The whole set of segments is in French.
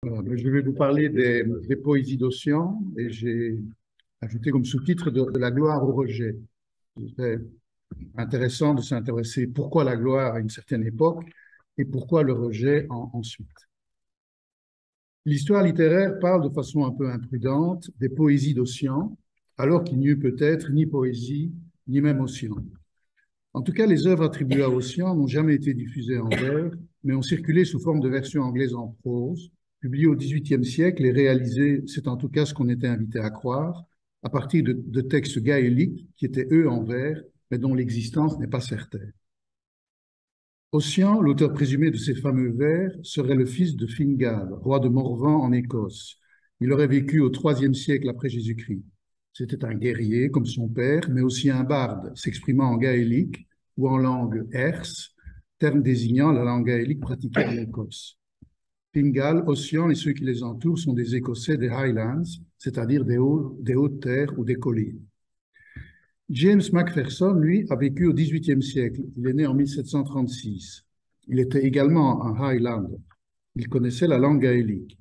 Je vais vous parler des poésies d'Ossian et j'ai ajouté comme sous-titre de la gloire au rejet. C'est intéressant de s'intéresser pourquoi la gloire à une certaine époque et pourquoi le rejet ensuite. L'histoire littéraire parle de façon un peu imprudente des poésies d'Ossian, alors qu'il n'y eut peut-être ni poésie, ni même Ossian. En tout cas, les œuvres attribuées à Ossian n'ont jamais été diffusées en vers, mais ont circulé sous forme de versions anglaises en prose, publiées au XVIIIe siècle et réalisées, c'est en tout cas ce qu'on était invité à croire, à partir de textes gaéliques qui étaient eux en vers, mais dont l'existence n'est pas certaine. Ossian, l'auteur présumé de ces fameux vers, serait le fils de Fingal, roi de Morvan en Écosse. Il aurait vécu au IIIe siècle après Jésus-Christ. C'était un guerrier comme son père, mais aussi un barde, s'exprimant en gaélique ou en langue herse, terme désignant la langue gaélique pratiquée en Écosse. Fingal, Ossian et ceux qui les entourent sont des Écossais des Highlands, c'est-à-dire des hautes terres ou des collines. James Macpherson, lui, a vécu au XVIIIe siècle. Il est né en 1736. Il était également un Highlander. Il connaissait la langue gaélique.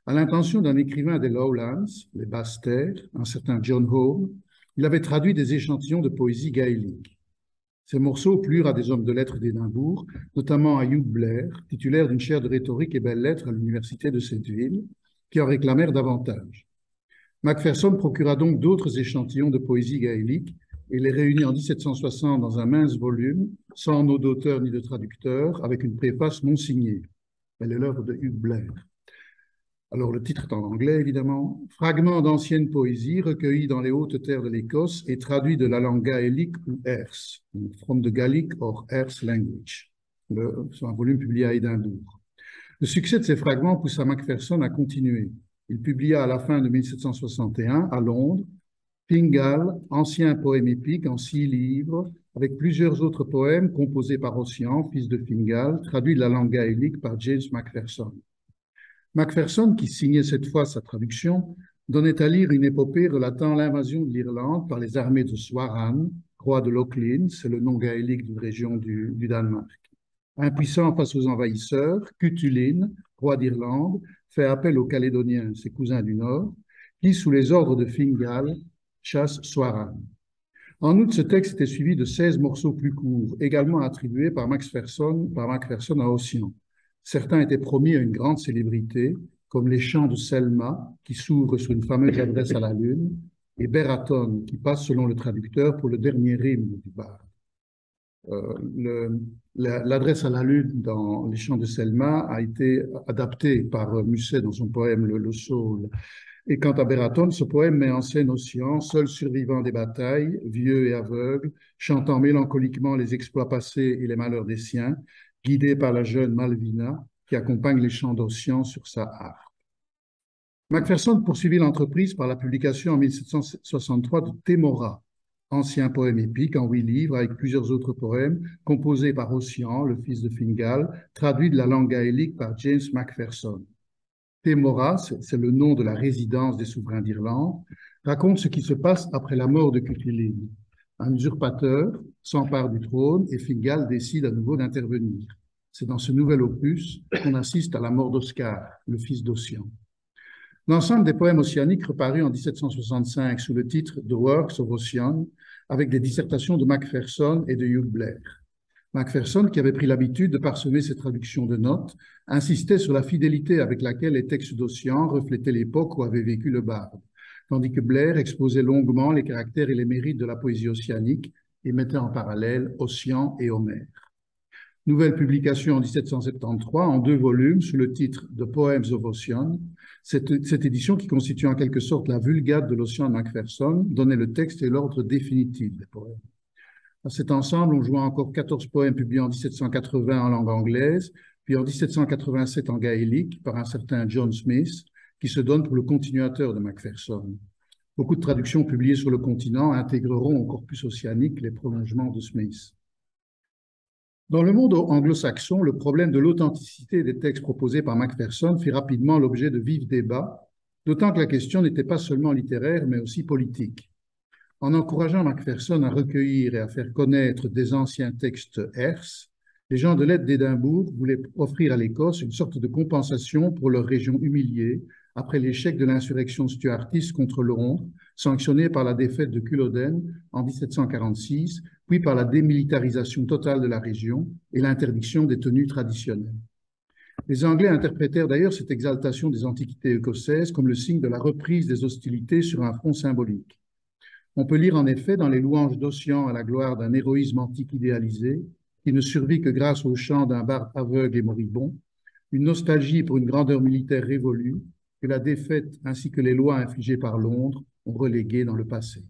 À l'intention d'un écrivain des Lowlands, les Basses Terres, un certain John Home, il avait traduit des échantillons de poésie gaélique. Ces morceaux plurent à des hommes de lettres d'Édimbourg, notamment à Hugh Blair, titulaire d'une chaire de rhétorique et belles-lettres à l'université de cette ville, qui en réclamèrent davantage. Macpherson procura donc d'autres échantillons de poésie gaélique et les réunit en 1760 dans un mince volume, sans nom d'auteur ni de traducteur, avec une préface non signée. Elle est l'œuvre de Hugh Blair. Alors le titre est en anglais évidemment. Fragments d'ancienne poésie recueillis dans les hautes terres de l'Écosse et traduits de la langue gaélique ou erse, from the Gaelic or Erse language. C'est un volume publié à Édimbourg. Le succès de ces fragments poussa Macpherson à continuer. Il publia à la fin de 1761 à Londres Fingal, ancien poème épique en 6 livres, avec plusieurs autres poèmes composés par Ossian, fils de Fingal, traduits de la langue gaélique par James Macpherson. Macpherson, qui signait cette fois sa traduction, donnait à lire une épopée relatant l'invasion de l'Irlande par les armées de Swaran, roi de Lochlin, c'est le nom gaélique d'une région du Danemark. Impuissant face aux envahisseurs, Cutulin, roi d'Irlande, fait appel aux Calédoniens, ses cousins du Nord, qui, sous les ordres de Fingal, chassent Swaran. En outre, ce texte était suivi de 16 morceaux plus courts, également attribués par Macpherson à Ossian. Certains étaient promis à une grande célébrité, comme les chants de Selma, qui s'ouvrent sur une fameuse adresse à la Lune, et Beraton, qui passe, selon le traducteur, pour le dernier rime du barde. L'adresse à la Lune dans les chants de Selma a été adaptée par Musset dans son poème Le Saule. Et quant à Beraton, ce poème met en scène Ossian, seul survivant des batailles, vieux et aveugle, chantant mélancoliquement les exploits passés et les malheurs des siens, guidé par la jeune Malvina qui accompagne les chants d'Ossian sur sa harpe. Macpherson poursuivit l'entreprise par la publication en 1763 de Témora, ancien poème épique en 8 livres avec plusieurs autres poèmes composés par Ossian, le fils de Fingal, traduits de la langue gaélique par James Macpherson. Témora, c'est le nom de la résidence des souverains d'Irlande, raconte ce qui se passe après la mort de Cutulin. Un usurpateur s'empare du trône et Fingal décide à nouveau d'intervenir. C'est dans ce nouvel opus qu'on assiste à la mort d'Oscar, le fils d'Ossian. L'ensemble des poèmes ossianiques reparut en 1765 sous le titre The Works of Ossian, avec des dissertations de Macpherson et de Hugh Blair. Macpherson, qui avait pris l'habitude de parsemer ses traductions de notes, insistait sur la fidélité avec laquelle les textes d'Ossian reflétaient l'époque où avait vécu le barde, tandis que Blair exposait longuement les caractères et les mérites de la poésie ossianique et mettait en parallèle Ossian et Homère. Nouvelle publication en 1773 en 2 volumes sous le titre The Poems of Ossian. Cette édition, qui constitue en quelque sorte la vulgate de l'Ossian de Macpherson, donnait le texte et l'ordre définitif des poèmes. Dans cet ensemble, on joint encore 14 poèmes publiés en 1780 en langue anglaise, puis en 1787 en gaélique par un certain John Smith, qui se donne pour le continuateur de Macpherson. Beaucoup de traductions publiées sur le continent intégreront au corpus ossianique les prolongements de Smith. Dans le monde anglo-saxon, le problème de l'authenticité des textes proposés par Macpherson fit rapidement l'objet de vifs débats, d'autant que la question n'était pas seulement littéraire, mais aussi politique. En encourageant Macpherson à recueillir et à faire connaître des anciens textes erses, Les gens de l'aide d'Édimbourg voulaient offrir à l'Écosse une sorte de compensation pour leur région humiliée après l'échec de l'insurrection stuartiste contre Londres, sanctionnée par la défaite de Culloden en 1746, puis par la démilitarisation totale de la région et l'interdiction des tenues traditionnelles. Les Anglais interprétèrent d'ailleurs cette exaltation des antiquités écossaises comme le signe de la reprise des hostilités sur un front symbolique. On peut lire en effet dans les louanges d'Ossian à la gloire d'un héroïsme antique idéalisé, qui ne survit que grâce au chant d'un barde aveugle et moribond, une nostalgie pour une grandeur militaire révolue que la défaite ainsi que les lois infligées par Londres ont reléguée dans le passé.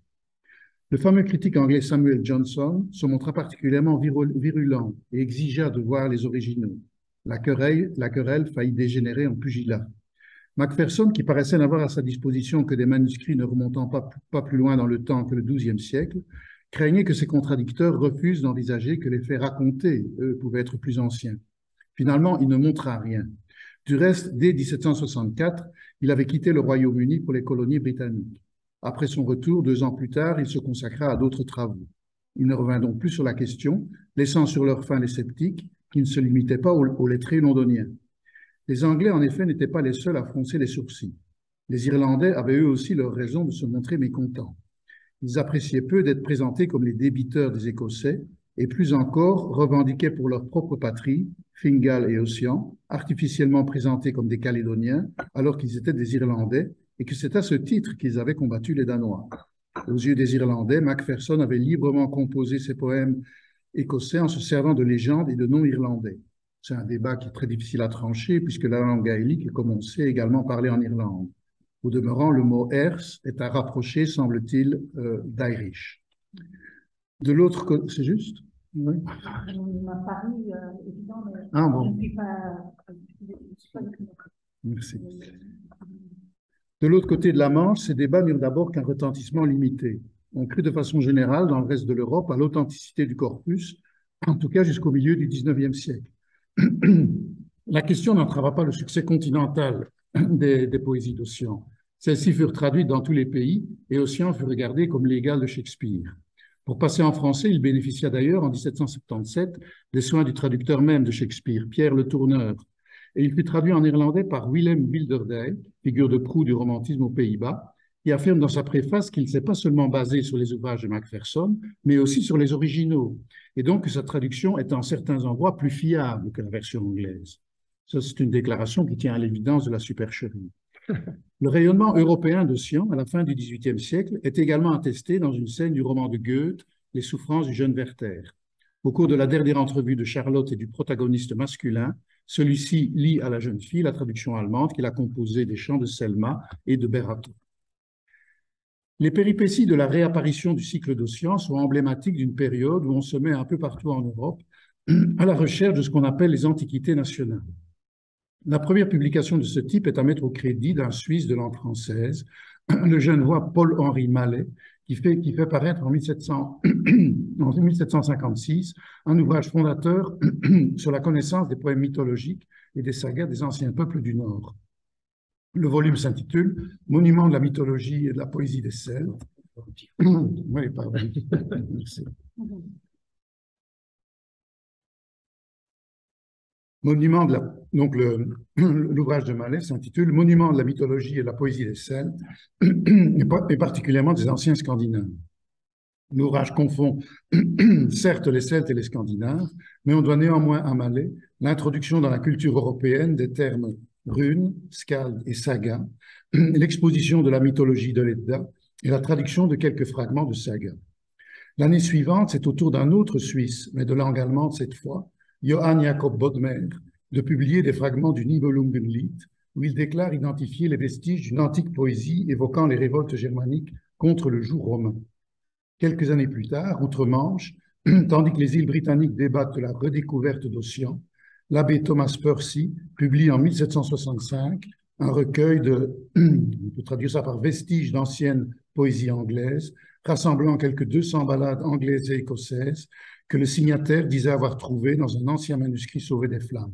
Le fameux critique anglais Samuel Johnson se montra particulièrement virulent et exigea de voir les originaux. La querelle faillit dégénérer en pugilat. Macpherson, qui paraissait n'avoir à sa disposition que des manuscrits ne remontant pas plus loin dans le temps que le XIIe siècle, craignait que ses contradicteurs refusent d'envisager que les faits racontés, eux, pouvaient être plus anciens. Finalement, il ne montra rien. Du reste, dès 1764, il avait quitté le Royaume-Uni pour les colonies britanniques. Après son retour, 2 ans plus tard, il se consacra à d'autres travaux. Il ne revint donc plus sur la question, laissant sur leur fin les sceptiques, qui ne se limitaient pas aux lettrés londoniens. Les Anglais, en effet, n'étaient pas les seuls à froncer les sourcils. Les Irlandais avaient eux aussi leur raison de se montrer mécontents. Ils appréciaient peu d'être présentés comme les débiteurs des Écossais et plus encore revendiquaient pour leur propre patrie, Fingal et Ossian, artificiellement présentés comme des Calédoniens alors qu'ils étaient des Irlandais et que c'est à ce titre qu'ils avaient combattu les Danois. Aux yeux des Irlandais, Macpherson avait librement composé ses poèmes écossais en se servant de légendes et de noms irlandais. C'est un débat qui est très difficile à trancher puisque la langue gaélique est, comme on sait, également parlée en Irlande. Au demeurant, le mot Ers est à rapprocher, semble-t-il, d'Irish. De l'autre côté, c'est juste? Oui. m'a paru évident, mais ah bon. Je ne suis pas Merci. De l'autre côté de la Manche, ces débats n'eurent d'abord qu'un retentissement limité. On crut de façon générale, dans le reste de l'Europe, à l'authenticité du corpus, en tout cas jusqu'au milieu du XIXe siècle. La question n'entrava pas le succès continental des poésies d'Ossian. Celles-ci furent traduites dans tous les pays et Ossian fut regardé comme l'égal de Shakespeare. Pour passer en français, il bénéficia d'ailleurs en 1777 des soins du traducteur même de Shakespeare, Pierre Le Tourneur, et il fut traduit en irlandais par Willem Bilderdijk, figure de proue du romantisme aux Pays-Bas, qui affirme dans sa préface qu'il ne s'est pas seulement basé sur les ouvrages de Macpherson, mais aussi sur les originaux, et donc que sa traduction est en certains endroits plus fiable que la version anglaise. Ça, c'est une déclaration qui tient à l'évidence de la supercherie. Le rayonnement européen d'Ossian, à la fin du XVIIIe siècle, est également attesté dans une scène du roman de Goethe, Les souffrances du jeune Werther. Au cours de la dernière entrevue de Charlotte et du protagoniste masculin, celui-ci lit à la jeune fille la traduction allemande qu'il a composée des chants de Selma et de Berato. Les péripéties de la réapparition du cycle d'Ossian sont emblématiques d'une période où on se met un peu partout en Europe à la recherche de ce qu'on appelle les antiquités nationales. La première publication de ce type est à mettre au crédit d'un Suisse de langue française, le genevois Paul-Henri Mallet, qui fait paraître en 1756 un ouvrage fondateur sur la connaissance des poèmes mythologiques et des sagas des anciens peuples du Nord. Le volume s'intitule « Monument de la mythologie et de la poésie des Celtes ». Oui, pardon. Merci. Monument de la, donc l'ouvrage de Mallet s'intitule « Monument de la mythologie et de la poésie des Celtes, et particulièrement des anciens Scandinaves ». L'ouvrage confond certes les Celtes et les Scandinaves, mais on doit néanmoins à Mallet l'introduction dans la culture européenne des termes rune, skald et saga, l'exposition de la mythologie de l'Edda et la traduction de quelques fragments de saga. L'année suivante, c'est au tour d'un autre Suisse, mais de langue allemande cette fois, Johann Jakob Bodmer, de publier des fragments du Nibelungenlied, où il déclare identifier les vestiges d'une antique poésie évoquant les révoltes germaniques contre le joug romain. Quelques années plus tard, outre-Manche, tandis que les îles britanniques débattent de la redécouverte d'Ossian, l'abbé Thomas Percy publie en 1765 un recueil de, on peut traduire ça par vestiges d'ancienne poésie anglaise, rassemblant quelques 200 ballades anglaises et écossaises que le signataire disait avoir trouvées dans un ancien manuscrit sauvé des flammes.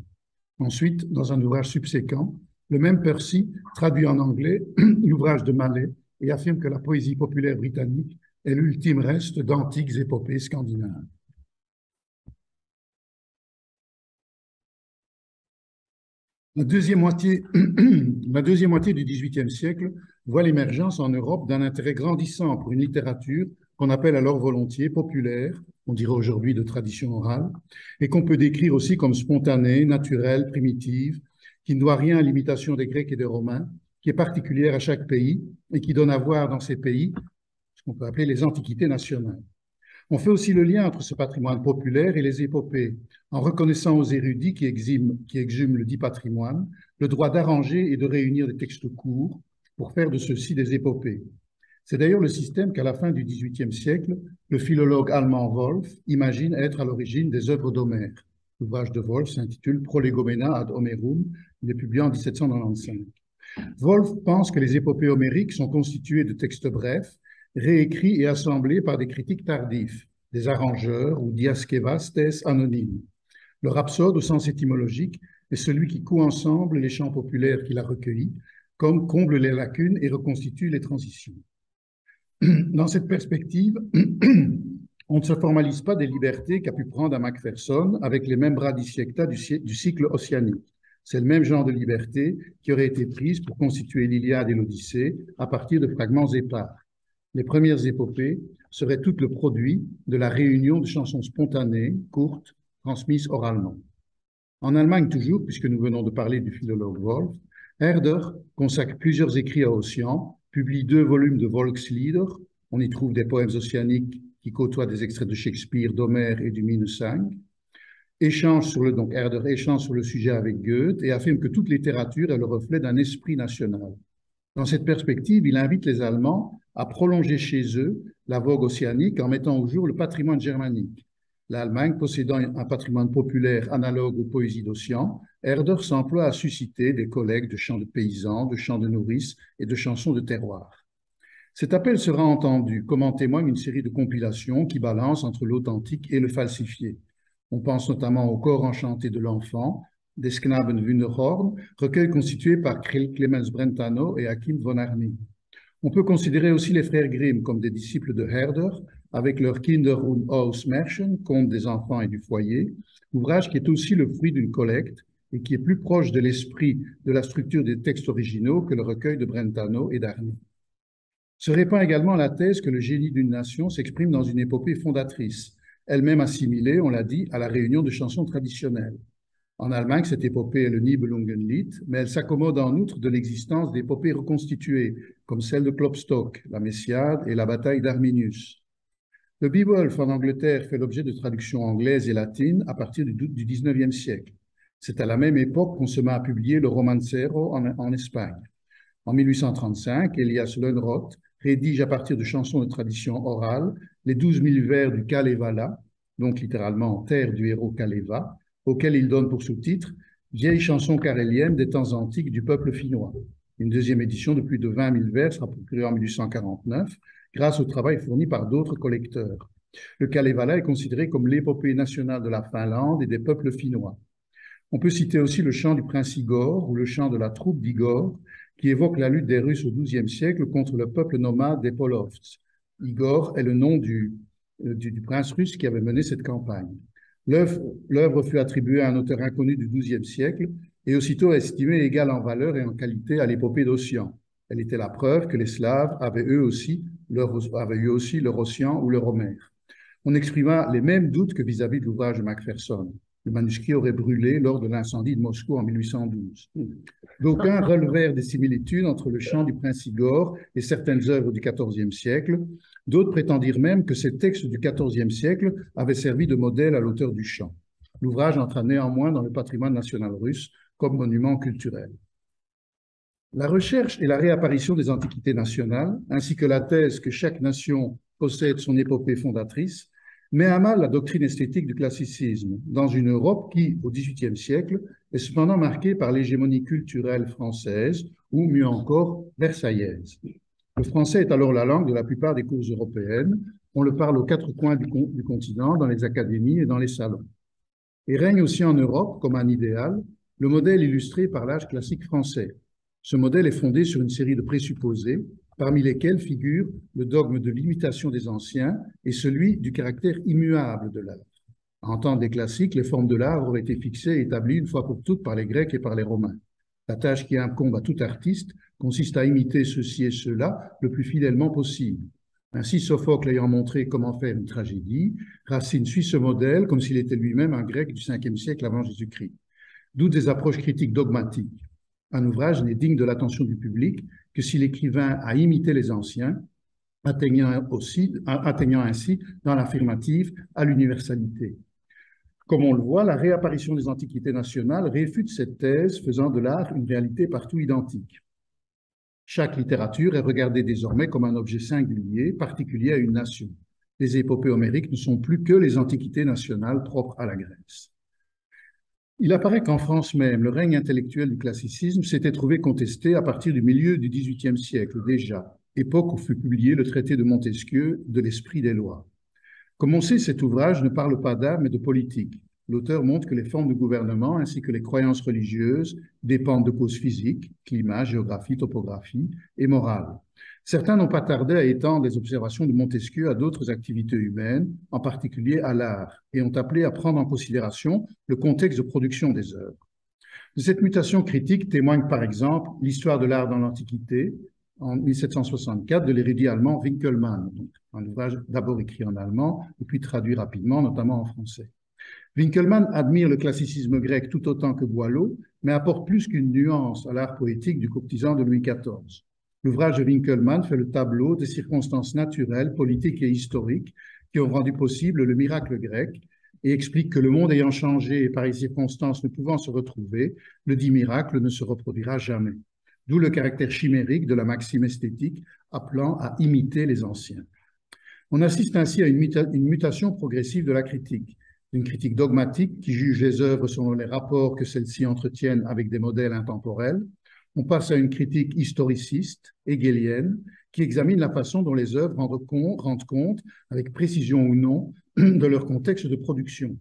Ensuite, dans un ouvrage subséquent, le même Percy traduit en anglais l'ouvrage de Mallet et affirme que la poésie populaire britannique est l'ultime reste d'antiques épopées scandinaves. La deuxième moitié, la deuxième moitié du XVIIIe siècle voit l'émergence en Europe d'un intérêt grandissant pour une littérature qu'on appelle alors volontiers populaire, on dirait aujourd'hui de tradition orale, et qu'on peut décrire aussi comme spontanée, naturelle, primitive, qui ne doit rien à l'imitation des Grecs et des Romains, qui est particulière à chaque pays et qui donne à voir dans ces pays ce qu'on peut appeler les antiquités nationales. On fait aussi le lien entre ce patrimoine populaire et les épopées, en reconnaissant aux érudits qui exhument le dit patrimoine le droit d'arranger et de réunir des textes courts pour faire de ceux-ci des épopées. C'est d'ailleurs le système qu'à la fin du XVIIIe siècle, le philologue allemand Wolf imagine être à l'origine des œuvres d'Homère. L'ouvrage de Wolf s'intitule Prolegomena ad Homerum, il est publié en 1795. Wolf pense que les épopées homériques sont constituées de textes brefs, réécrits et assemblés par des critiques tardifs, des arrangeurs ou diaskevastes anonymes. Le rhapsode, au sens étymologique, est celui qui coud ensemble les chants populaires qu'il a recueillis, comme comble les lacunes et reconstitue les transitions. Dans cette perspective, on ne se formalise pas des libertés qu'a pu prendre à Macpherson avec les mêmes bradisiecta du cycle ossianique. C'est le même genre de liberté qui aurait été prise pour constituer l'Iliade et l'Odyssée à partir de fragments épars. Les premières épopées seraient toutes le produit de la réunion de chansons spontanées, courtes, transmises oralement. En Allemagne toujours, puisque nous venons de parler du philologue Wolf, Herder consacre plusieurs écrits à Ossian, publie 2 volumes de Volkslieder, on y trouve des poèmes ossianiques qui côtoient des extraits de Shakespeare, d'Homère et du Minnesang, Herder échange sur le sujet avec Goethe et affirme que toute littérature est le reflet d'un esprit national. Dans cette perspective, il invite les Allemands à prolonger chez eux la vogue ossianique en mettant au jour le patrimoine germanique. L'Allemagne possédant un patrimoine populaire analogue aux poésies d'Ossian, Herder s'emploie à susciter des collègues de chants de paysans, de chants de nourrices et de chansons de terroir. Cet appel sera entendu, comme en témoigne une série de compilations qui balancent entre l'authentique et le falsifié. On pense notamment au Chor enchanté de l'enfant, des Knaben Wunderhorn, recueil constitué par Clemens Brentano et Achim von Arnim. On peut considérer aussi les frères Grimm comme des disciples de Herder, avec leur Kinder- und Hausmärchen, contes des enfants et du foyer, ouvrage qui est aussi le fruit d'une collecte et qui est plus proche de l'esprit de la structure des textes originaux que le recueil de Brentano et d'Arnim. Se répand également la thèse que le génie d'une nation s'exprime dans une épopée fondatrice, elle-même assimilée, on l'a dit, à la réunion de chansons traditionnelles. En Allemagne, cette épopée est le Nibelungenlied, mais elle s'accommode en outre de l'existence d'épopées reconstituées, comme celle de Klopstock, la Messiade et la bataille d'Arminius. Le Beowulf en Angleterre fait l'objet de traductions anglaises et latines à partir du XIXe siècle. C'est à la même époque qu'on se met à publier le Romancero en Espagne. En 1835, Elias Lönnrot rédige à partir de chansons de tradition orale les 12 000 vers du Kalevala, donc littéralement terre du héros Kaleva, auquel il donne pour sous-titre « Vieille chanson carélienne des temps antiques du peuple finnois ». Une deuxième édition de plus de 20 000 vers sera procurée en 1849 grâce au travail fourni par d'autres collecteurs. Le Kalevala est considéré comme l'épopée nationale de la Finlande et des peuples finnois. On peut citer aussi le chant du prince Igor ou le chant de la troupe d'Igor qui évoque la lutte des Russes au XIIe siècle contre le peuple nomade des Polovts. Igor est le nom du prince russe qui avait mené cette campagne. L'œuvre fut attribuée à un auteur inconnu du XIIe siècle et aussitôt estimée égale en valeur et en qualité à l'épopée d'Ossian. Elle était la preuve que les Slaves avaient eu aussi leur Ossian ou leur Homère. On exprima les mêmes doutes que vis-à-vis de l'ouvrage de Macpherson. Le manuscrit aurait brûlé lors de l'incendie de Moscou en 1812. D'aucuns relevèrent des similitudes entre le chant du prince Igor et certaines œuvres du XIVe siècle. D'autres prétendirent même que ces textes du XIVe siècle avaient servi de modèle à l'auteur du chant. L'ouvrage entra néanmoins dans le patrimoine national russe comme monument culturel. La recherche et la réapparition des antiquités nationales, ainsi que la thèse que chaque nation possède son épopée fondatrice, met à mal la doctrine esthétique du classicisme dans une Europe qui, au XVIIIe siècle, est cependant marquée par l'hégémonie culturelle française ou, mieux encore, versaillaise. Le français est alors la langue de la plupart des cours européennes. On le parle aux 4 coins du continent, dans les académies et dans les salons. Et règne aussi en Europe, comme un idéal, le modèle illustré par l'âge classique français. Ce modèle est fondé sur une série de présupposés, parmi lesquels figurent le dogme de l'imitation des anciens et celui du caractère immuable de l'œuvre. En temps des classiques, les formes de l'art auraient été fixées et établies une fois pour toutes par les Grecs et par les Romains. La tâche qui incombe à tout artiste consiste à imiter ceci et cela le plus fidèlement possible. Ainsi, Sophocle ayant montré comment faire une tragédie, Racine suit ce modèle comme s'il était lui-même un Grec du 5e siècle avant Jésus-Christ. D'où des approches critiques dogmatiques. Un ouvrage n'est digne de l'attention du public que si l'écrivain a imité les anciens, atteignant ainsi dans l'affirmative à l'universalité. Comme on le voit, la réapparition des antiquités nationales réfute cette thèse, faisant de l'art une réalité partout identique. Chaque littérature est regardée désormais comme un objet singulier, particulier à une nation. Les épopées homériques ne sont plus que les antiquités nationales propres à la Grèce. Il apparaît qu'en France même, le règne intellectuel du classicisme s'était trouvé contesté à partir du milieu du XVIIIe siècle déjà, époque où fut publié le traité de Montesquieu de l'esprit des lois. Comme on sait, cet ouvrage ne parle pas d'art mais de politique. L'auteur montre que les formes de gouvernement ainsi que les croyances religieuses dépendent de causes physiques, climat, géographie, topographie et morale. Certains n'ont pas tardé à étendre les observations de Montesquieu à d'autres activités humaines, en particulier à l'art, et ont appelé à prendre en considération le contexte de production des œuvres. De cette mutation critique témoigne par exemple l'histoire de l'art dans l'Antiquité, en 1764, de l'érudit allemand Winckelmann, un ouvrage d'abord écrit en allemand et puis traduit rapidement, notamment en français. Winckelmann admire le classicisme grec tout autant que Boileau, mais apporte plus qu'une nuance à l'art poétique du courtisan de Louis XIV. L'ouvrage de Winckelmann fait le tableau des circonstances naturelles, politiques et historiques qui ont rendu possible le miracle grec et explique que le monde ayant changé et pareilles circonstances ne pouvant se retrouver, le dit miracle ne se reproduira jamais. D'où le caractère chimérique de la maxime esthétique appelant à imiter les anciens. On assiste ainsi à une mutation progressive de la critique, d'une critique dogmatique qui juge les œuvres selon les rapports que celles-ci entretiennent avec des modèles intemporels. On passe à une critique historiciste, hegélienne, qui examine la façon dont les œuvres rendent compte, avec précision ou non, de leur contexte de production.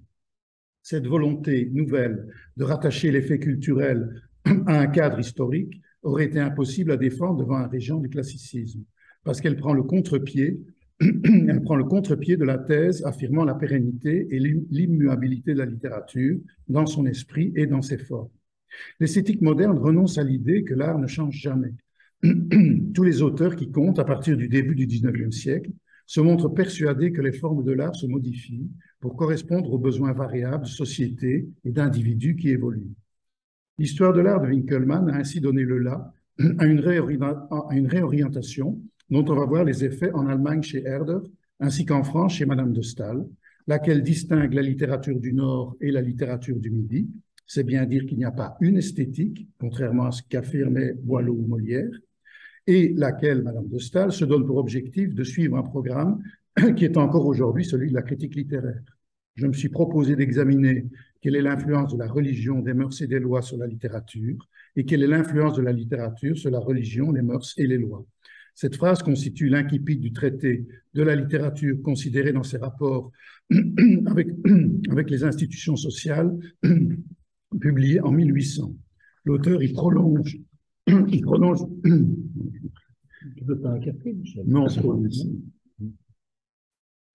Cette volonté nouvelle de rattacher les faits culturels à un cadre historique aurait été impossible à défendre devant un régent du classicisme, parce qu'elle prend le contre-pied de la thèse affirmant la pérennité et l'immuabilité de la littérature dans son esprit et dans ses formes. L'esthétique moderne renonce à l'idée que l'art ne change jamais. Tous les auteurs qui comptent à partir du début du XIXe siècle se montrent persuadés que les formes de l'art se modifient pour correspondre aux besoins variables de société et d'individus qui évoluent. L'histoire de l'art de Winckelmann a ainsi donné le là à une réorientation dont on va voir les effets en Allemagne chez Herder, ainsi qu'en France chez Madame de Staël, laquelle distingue la littérature du Nord et la littérature du Midi. C'est bien dire qu'il n'y a pas une esthétique, contrairement à ce qu'affirmaient Boileau ou Molière, et laquelle, Madame de Staël, se donne pour objectif de suivre un programme qui est encore aujourd'hui celui de la critique littéraire. Je me suis proposé d'examiner quelle est l'influence de la religion, des mœurs et des lois sur la littérature, et quelle est l'influence de la littérature sur la religion, les mœurs et les lois. Cette phrase constitue l'incipit du traité de la littérature considéré dans ses rapports avec les institutions sociales, publié en 1800. L'auteur y prolonge. Tu veux pas un café, Michel? Non, c'est pas ici.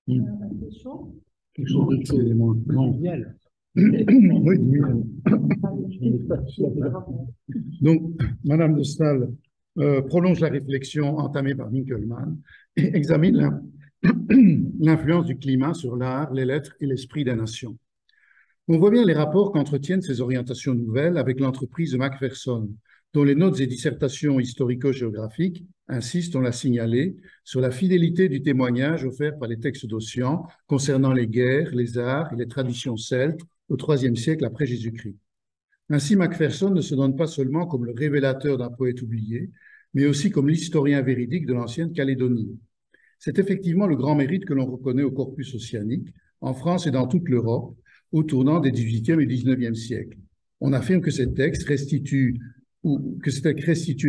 C'est chaud. Quelque chose de chaud, non. Miel. Oui, du miel. Donc, Madame de Staël prolonge la réflexion entamée par Winckelmann et examine l'influence du climat sur l'art, les lettres et l'esprit des nations. On voit bien les rapports qu'entretiennent ces orientations nouvelles avec l'entreprise de Macpherson, dont les notes et dissertations historico-géographiques insistent, on l'a signalé, sur la fidélité du témoignage offert par les textes d'Ossian concernant les guerres, les arts et les traditions celtes au IIIe siècle après Jésus-Christ. Ainsi, Macpherson ne se donne pas seulement comme le révélateur d'un poète oublié, mais aussi comme l'historien véridique de l'ancienne Calédonie. C'est effectivement le grand mérite que l'on reconnaît au corpus ossianique, en France et dans toute l'Europe, au tournant des XVIIIe et XIXe siècles. On affirme que ces textes restituent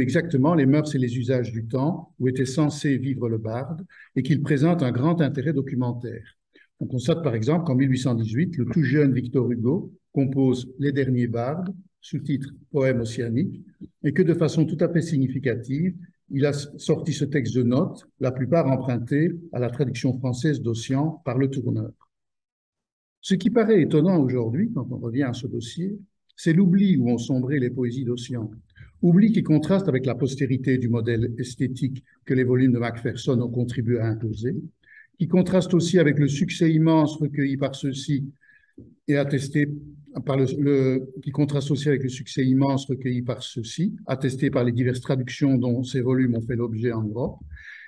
exactement les mœurs et les usages du temps où était censé vivre le barde et qu'ils présentent un grand intérêt documentaire. On constate par exemple qu'en 1818, le tout jeune Victor Hugo compose Les Derniers Bardes, sous-titre Poème ossianique, et que de façon tout à fait significative, il a sorti ce texte de notes, la plupart empruntés à la traduction française d'Ossian par Le Tourneur. Ce qui paraît étonnant aujourd'hui, quand on revient à ce dossier, c'est l'oubli où ont sombré les poésies d'Ossian. Oubli qui contraste avec la postérité du modèle esthétique que les volumes de Macpherson ont contribué à imposer, qui contraste aussi avec le succès immense recueilli par ceux-ci et attesté qui contraste aussi avec le succès immense recueilli par ceux-ci, attesté par les diverses traductions dont ces volumes ont fait l'objet en Europe,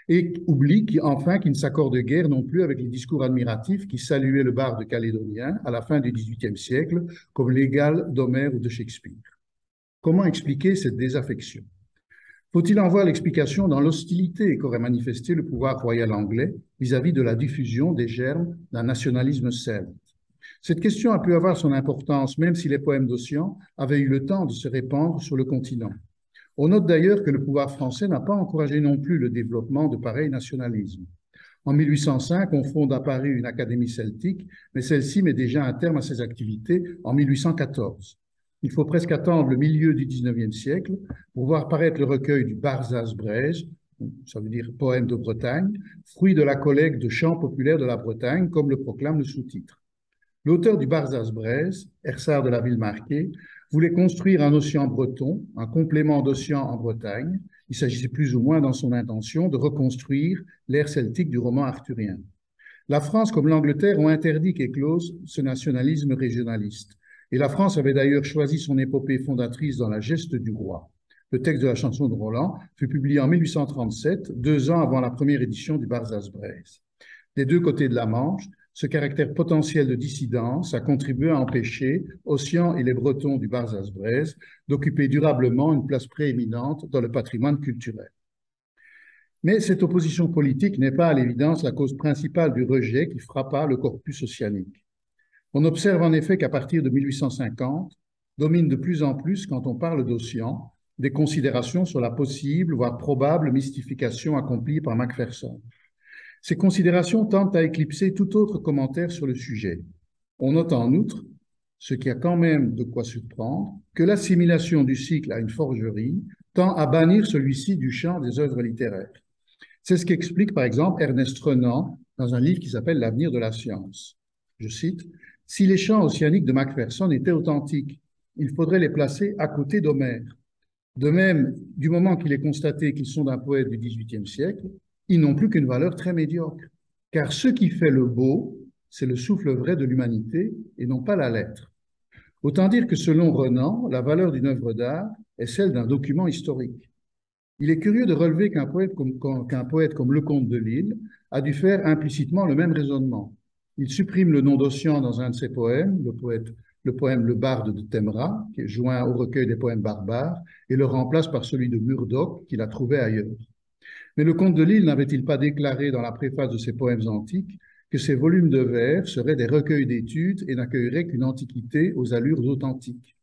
et oublie enfin qu'il ne s'accorde guère non plus avec les discours admiratifs qui saluaient le barde calédonien à la fin du XVIIIe siècle comme l'égal d'Homère ou de Shakespeare. Comment expliquer cette désaffection? Faut-il en voir l'explication dans l'hostilité qu'aurait manifesté le pouvoir royal anglais vis-à-vis de la diffusion des germes d'un nationalisme celte? Cette question a pu avoir son importance, même si les poèmes d'Ossian avaient eu le temps de se répandre sur le continent. On note d'ailleurs que le pouvoir français n'a pas encouragé non plus le développement de pareils nationalismes. En 1805, on fonde à Paris une académie celtique, mais celle-ci met déjà un terme à ses activités en 1814. Il faut presque attendre le milieu du XIXe siècle pour voir paraître le recueil du Barzaz-Brèze, ça veut dire poème de Bretagne, fruit de la collecte de chants populaires de la Bretagne, comme le proclame le sous-titre. L'auteur du Barzaz-Brèze, Ersard de la Ville-Marquée, voulait construire un Ossian breton, un complément d'Ossian en Bretagne. Il s'agissait plus ou moins dans son intention de reconstruire l'ère celtique du roman arthurien. La France comme l'Angleterre ont interdit qu'éclose ce nationalisme régionaliste. Et la France avait d'ailleurs choisi son épopée fondatrice dans La Geste du Roi. Le texte de la chanson de Roland fut publié en 1837, 2 ans avant la première édition du Barzaz-Brèze. Des deux côtés de la Manche, ce caractère potentiel de dissidence a contribué à empêcher Ossian et les Bretons du Barzaz-Brèze d'occuper durablement une place prééminente dans le patrimoine culturel. Mais cette opposition politique n'est pas à l'évidence la cause principale du rejet qui frappa le corpus ossianique. On observe en effet qu'à partir de 1850, domine de plus en plus, quand on parle d'Ossian, des considérations sur la possible, voire probable mystification accomplie par Macpherson. Ces considérations tentent à éclipser tout autre commentaire sur le sujet. On note en outre, ce qui a quand même de quoi surprendre, que l'assimilation du cycle à une forgerie tend à bannir celui-ci du champ des œuvres littéraires. C'est ce qu'explique par exemple Ernest Renan dans un livre qui s'appelle L'avenir de la science. Je cite, « Si les chants ossianiques de Macpherson étaient authentiques, il faudrait les placer à côté d'Homère. De même, du moment qu'il est constaté qu'ils sont d'un poète du XVIIIe siècle, ils n'ont plus qu'une valeur très médiocre. Car ce qui fait le beau, c'est le souffle vrai de l'humanité et non pas la lettre. Autant dire que selon Renan, la valeur d'une œuvre d'art est celle d'un document historique. Il est curieux de relever qu'un poète comme Lecomte de Lille a dû faire implicitement le même raisonnement. Il supprime le nom d'Ossian dans un de ses poèmes, le poème Le Barde de Temra, qui est joint au recueil des poèmes barbares, et le remplace par celui de Murdoch, qu'il a trouvé ailleurs. Mais le comte de Lille n'avait-il pas déclaré dans la préface de ses poèmes antiques que ces volumes de vers seraient des recueils d'études et n'accueilleraient qu'une antiquité aux allures authentiques?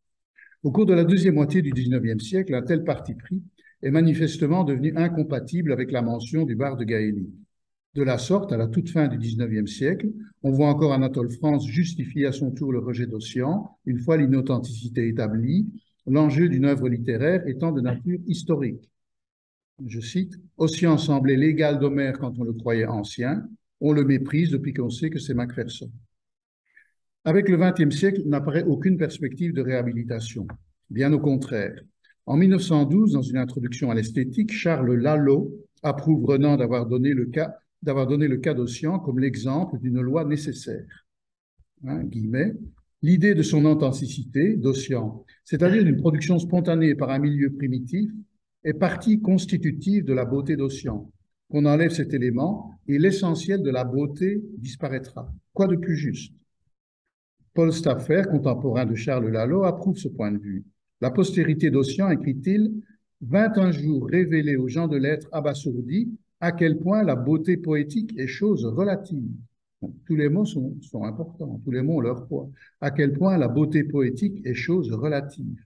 Au cours de la deuxième moitié du XIXe siècle, un tel parti pris est manifestement devenu incompatible avec la mention du barde gaélique. De la sorte, à la toute fin du XIXe siècle, on voit encore Anatole France justifier à son tour le rejet d'Ossian, une fois l'inauthenticité établie, l'enjeu d'une œuvre littéraire étant de nature historique. Je cite, « Ossian semblait l'égal d'Homère quand on le croyait ancien, on le méprise depuis qu'on sait que c'est Macpherson. » Avec le XXe siècle, n'apparaît aucune perspective de réhabilitation. Bien au contraire. En 1912, dans une introduction à l'esthétique, Charles Lalo approuve Renan d'avoir donné le cas d'Ossian comme l'exemple d'une loi nécessaire. L'idée de son authenticité, d'Ossian, c'est-à-dire d'une production spontanée par un milieu primitif, est partie constitutive de la beauté d'Ossian. Qu'on enlève cet élément et l'essentiel de la beauté disparaîtra. Quoi de plus juste? Paul Staffer, contemporain de Charles Lalo, approuve ce point de vue. La postérité d'Ossian, écrit-il, vint un jour révéler aux gens de lettres abasourdis à quel point la beauté poétique est chose relative. Bon, tous les mots sont importants, tous les mots ont leur poids. À quel point la beauté poétique est chose relative.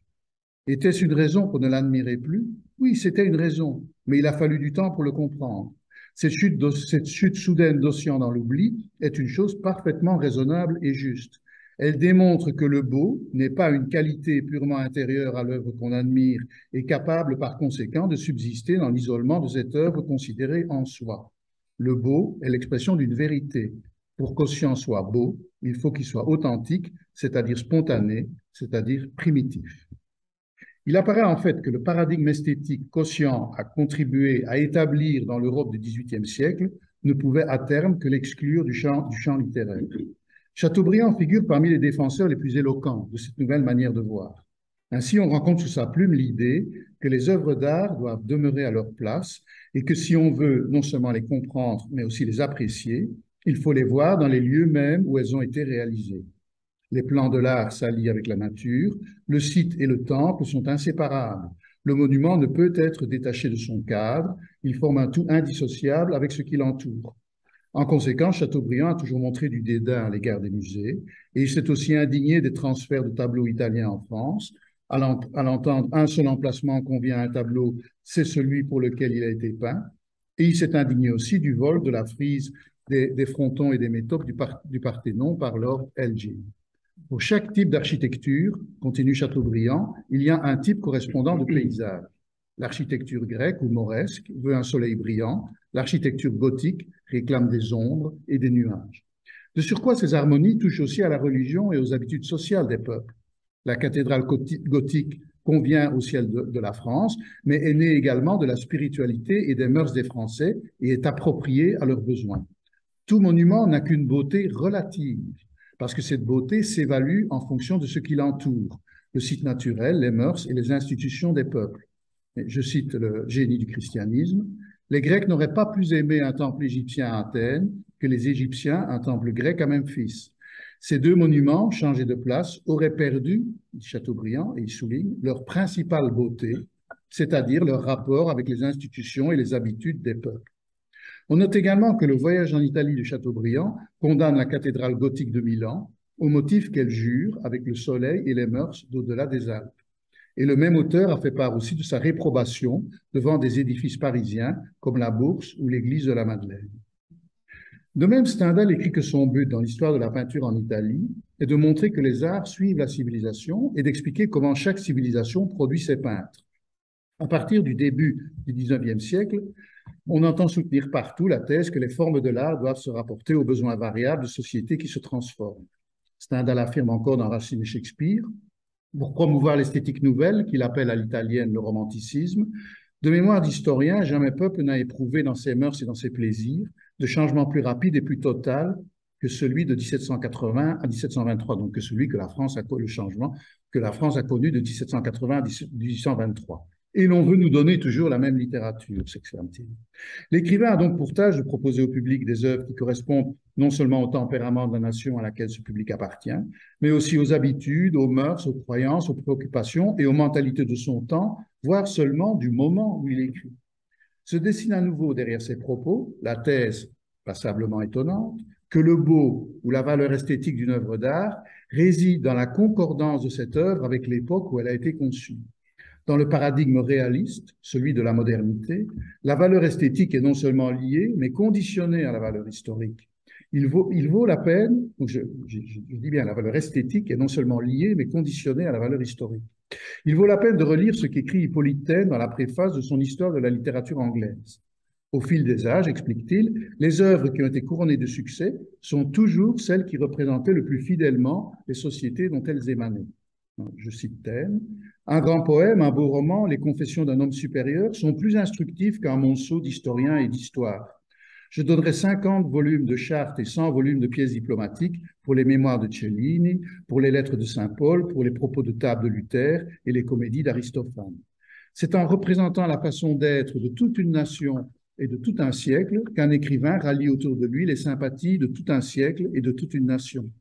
Était-ce une raison pour ne l'admirer plus? Oui, c'était une raison, mais il a fallu du temps pour le comprendre. Cette chute soudaine d'Ossian dans l'oubli est une chose parfaitement raisonnable et juste. Elle démontre que le beau n'est pas une qualité purement intérieure à l'œuvre qu'on admire et capable par conséquent de subsister dans l'isolement de cette œuvre considérée en soi. Le beau est l'expression d'une vérité. Pour qu'Ossian soit beau, Il faut qu'il soit authentique, c'est-à-dire spontané, c'est-à-dire primitif. Il apparaît en fait que le paradigme esthétique qu'Ossian a contribué à établir dans l'Europe du XVIIIe siècle ne pouvait à terme que l'exclure du champ littéraire. Chateaubriand figure parmi les défenseurs les plus éloquents de cette nouvelle manière de voir. Ainsi, on rencontre sous sa plume l'idée que les œuvres d'art doivent demeurer à leur place et que si on veut non seulement les comprendre, mais aussi les apprécier, il faut les voir dans les lieux mêmes où elles ont été réalisées. Les plans de l'art s'allient avec la nature, le site et le temple sont inséparables. Le monument ne peut être détaché de son cadre, il forme un tout indissociable avec ce qui l'entoure. En conséquence, Chateaubriand a toujours montré du dédain à l'égard des musées et il s'est aussi indigné des transferts de tableaux italiens en France. À l'entendre, un seul emplacement convient à un tableau, c'est celui pour lequel il a été peint. Et il s'est indigné aussi du vol de la frise des frontons et des métopes du Parthénon par Lord Elgin. Pour chaque type d'architecture, continue Chateaubriand, il y a un type correspondant de paysage. L'architecture grecque ou mauresque veut un soleil brillant, l'architecture gothique réclame des ombres et des nuages. De surcroît, ces harmonies touchent aussi à la religion et aux habitudes sociales des peuples. La cathédrale gothique convient au ciel de la France, mais est née également de la spiritualité et des mœurs des Français et est appropriée à leurs besoins. Tout monument n'a qu'une beauté relative, parce que cette beauté s'évalue en fonction de ce qui l'entoure, le site naturel, les mœurs et les institutions des peuples. Je cite le génie du christianisme. Les Grecs n'auraient pas plus aimé un temple égyptien à Athènes que les Égyptiens un temple grec à Memphis. Ces deux monuments, changés de place, auraient perdu, dit Chateaubriand, et il souligne, leur principale beauté, c'est-à-dire leur rapport avec les institutions et les habitudes des peuples. On note également que le voyage en Italie de Chateaubriand condamne la cathédrale gothique de Milan au motif qu'elle jure avec le soleil et les mœurs d'au-delà des Alpes. Et le même auteur a fait part aussi de sa réprobation devant des édifices parisiens comme la Bourse ou l'église de la Madeleine. De même, Stendhal écrit que son but dans l'histoire de la peinture en Italie est de montrer que les arts suivent la civilisation et d'expliquer comment chaque civilisation produit ses peintres. À partir du début du XIXe siècle, on entend soutenir partout la thèse que les formes de l'art doivent se rapporter aux besoins variables de sociétés qui se transforment. Stendhal affirme encore dans Racine et Shakespeare, pour promouvoir l'esthétique nouvelle, qu'il appelle à l'italienne le romanticisme, de mémoire d'historien, jamais peuple n'a éprouvé dans ses mœurs et dans ses plaisirs de changement plus rapide et plus total que celui de 1780 à 1723, donc que celui que la France a connu, le changement que la France a connu de 1780 à 1823. Et l'on veut nous donner toujours la même littérature, s'exclame-t-il. L'écrivain a donc pour tâche de proposer au public des œuvres qui correspondent non seulement au tempérament de la nation à laquelle ce public appartient, mais aussi aux habitudes, aux mœurs, aux croyances, aux préoccupations et aux mentalités de son temps, voire seulement du moment où il écrit. Se dessine à nouveau derrière ces propos la thèse, passablement étonnante, que le beau ou la valeur esthétique d'une œuvre d'art réside dans la concordance de cette œuvre avec l'époque où elle a été conçue. Dans le paradigme réaliste, celui de la modernité, la valeur esthétique est non seulement liée, mais conditionnée à la valeur historique. Il vaut la peine, donc je dis bien la valeur esthétique est non seulement liée, mais conditionnée à la valeur historique. Il vaut la peine de relire ce qu'écrit Hippolyte Taine dans la préface de son Histoire de la littérature anglaise. Au fil des âges, explique-t-il, les œuvres qui ont été couronnées de succès sont toujours celles qui représentaient le plus fidèlement les sociétés dont elles émanaient. Je cite Taine. Un grand poème, un beau roman, les confessions d'un homme supérieur sont plus instructifs qu'un monceau d'historiens et d'histoire. Je donnerai 50 volumes de chartes et 100 volumes de pièces diplomatiques pour les mémoires de Cellini, pour les lettres de Saint-Paul, pour les propos de table de Luther et les comédies d'Aristophane. C'est en représentant la façon d'être de toute une nation et de tout un siècle qu'un écrivain rallie autour de lui les sympathies de tout un siècle et de toute une nation.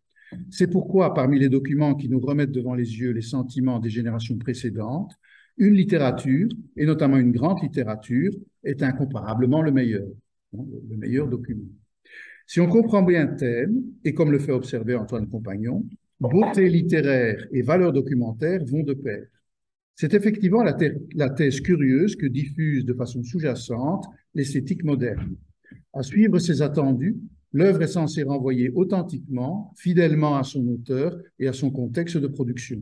C'est pourquoi, parmi les documents qui nous remettent devant les yeux les sentiments des générations précédentes, une littérature, et notamment une grande littérature, est incomparablement le meilleur document. Si on comprend bien Taine, et comme le fait observer Antoine Compagnon, beauté littéraire et valeur documentaire vont de pair. C'est effectivement la thèse curieuse que diffuse de façon sous-jacente l'esthétique moderne. À suivre ses attendus, l'œuvre est censée renvoyer authentiquement, fidèlement à son auteur et à son contexte de production.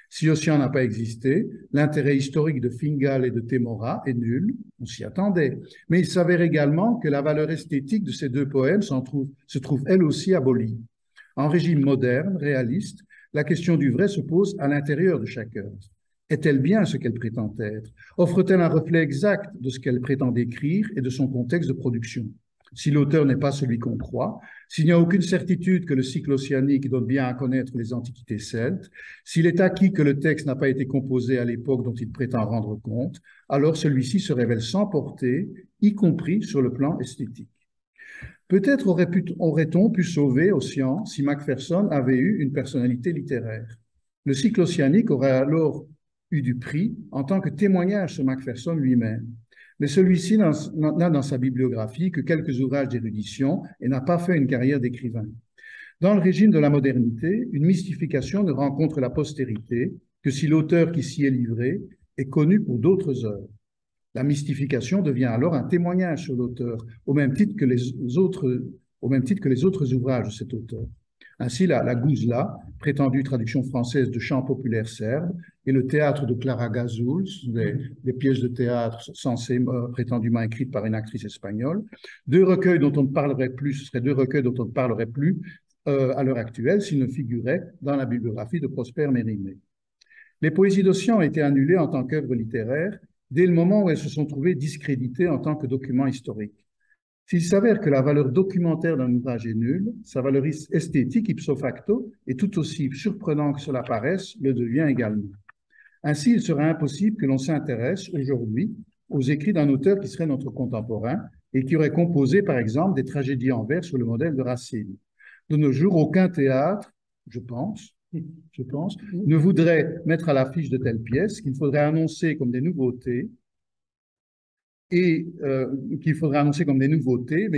Si Ossian n'a pas existé, l'intérêt historique de Fingal et de Témora est nul, on s'y attendait. Mais il s'avère également que la valeur esthétique de ces deux poèmes se trouve elle aussi abolie. En régime moderne, réaliste, la question du vrai se pose à l'intérieur de chaque œuvre. Est-elle bien ce qu'elle prétend être? Offre-t-elle un reflet exact de ce qu'elle prétend décrire et de son contexte de production? Si l'auteur n'est pas celui qu'on croit, s'il n'y a aucune certitude que le cycle océanique donne bien à connaître les antiquités celtes, s'il est acquis que le texte n'a pas été composé à l'époque dont il prétend rendre compte, alors celui-ci se révèle sans portée, y compris sur le plan esthétique. Peut-être aurait-on pu sauver Ossian si Macpherson avait eu une personnalité littéraire. Le cycle océanique aurait alors eu du prix en tant que témoignage sur Macpherson lui-même. Mais celui-ci n'a dans sa bibliographie que quelques ouvrages d'érudition et n'a pas fait une carrière d'écrivain. Dans le régime de la modernité, une mystification ne rencontre la postérité que si l'auteur qui s'y est livré est connu pour d'autres œuvres. La mystification devient alors un témoignage sur l'auteur, au même titre que les autres ouvrages de cet auteur. Ainsi, la Gouzla, prétendue traduction française de chants populaires serbes, et le théâtre de Clara Gazul, des pièces de théâtre censées prétendument écrites par une actrice espagnole, deux recueils dont on ne parlerait plus, ce seraient deux recueils dont on ne parlerait plus à l'heure actuelle s'ils ne figuraient dans la bibliographie de Prosper Mérimée. Les poésies d'Ossian ont été annulées en tant qu'œuvre littéraire dès le moment où elles se sont trouvées discréditées en tant que document historique. S'il s'avère que la valeur documentaire d'un ouvrage est nulle, sa valeur esthétique ipso facto est tout aussi surprenante que cela paraisse, le devient également. Ainsi, il serait impossible que l'on s'intéresse aujourd'hui aux écrits d'un auteur qui serait notre contemporain et qui aurait composé, par exemple, des tragédies en vers sur le modèle de Racine. De nos jours, aucun théâtre, je pense, ne voudrait mettre à l'affiche de telles pièces qu'il faudrait annoncer comme des nouveautés mais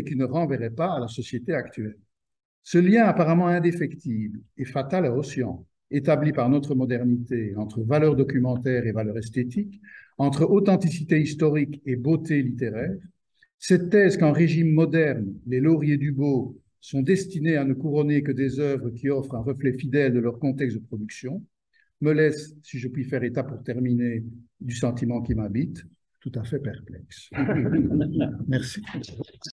qui ne renverraient pas à la société actuelle. Ce lien apparemment indéfectible et fatal à Ossian, établi par notre modernité entre valeur documentaire et valeur esthétique, entre authenticité historique et beauté littéraire, cette thèse qu'en régime moderne, les lauriers du beau sont destinés à ne couronner que des œuvres qui offrent un reflet fidèle de leur contexte de production, me laisse, si je puis faire état pour terminer du sentiment qui m'habite, tout à fait perplexe. Merci.